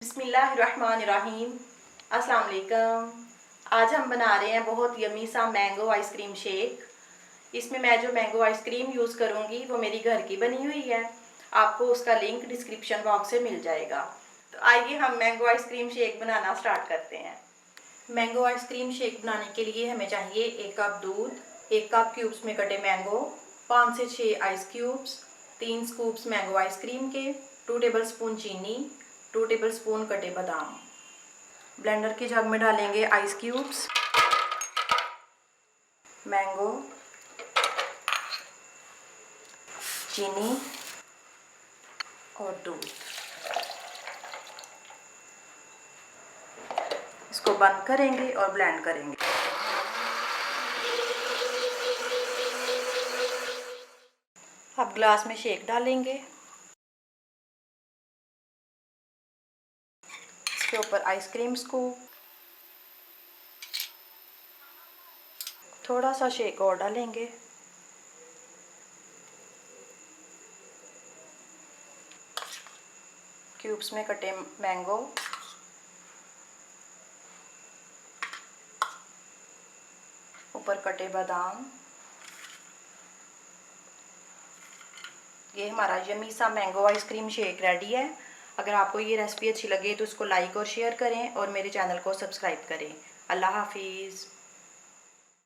बिस्मिल्लाहिर्रहमानिर्रहीम। अस्सलाम वालेकुम। आज हम बना रहे हैं बहुत यमी सा मैंगो आइसक्रीम शेक। इसमें मैं जो मैंगो आइसक्रीम यूज़ करूँगी वो मेरी घर की बनी हुई है। आपको उसका लिंक डिस्क्रिप्शन बॉक्स में मिल जाएगा। तो आइए हम मैंगो आइसक्रीम शेक बनाना स्टार्ट करते हैं। मैंगो आइसक्रीम शेक बनाने के लिए हमें चाहिए 1 कप दूध, 1 कप क्यूब्स में कटे मैंगो, 5 से 6 ice cubes, 3 scoops mango ice cream के, 2 टेबलस्पून चीनी, 2 टेबलस्पून कटे बादाम। ब्लेंडर के जग में डालेंगे आइस क्यूब्स, मैंगो, चीनी और दूध। इसको बंद करेंगे और ब्लेंड करेंगे। अब ग्लास में शेक डालेंगे, इसके ऊपर आइसक्रीम स्कूप, थोड़ा सा शेक और डालेंगे, क्यूब्स में कटे मैंगो, ऊपर कटे बादाम। ये हमारा यमी सा मैंगो आइसक्रीम शेक रेडी है। अगर आपको ये रेसिपी अच्छी लगे तो इसको लाइक और शेयर करें और मेरे चैनल को सब्सक्राइब करें। अल्लाह हाफिज़।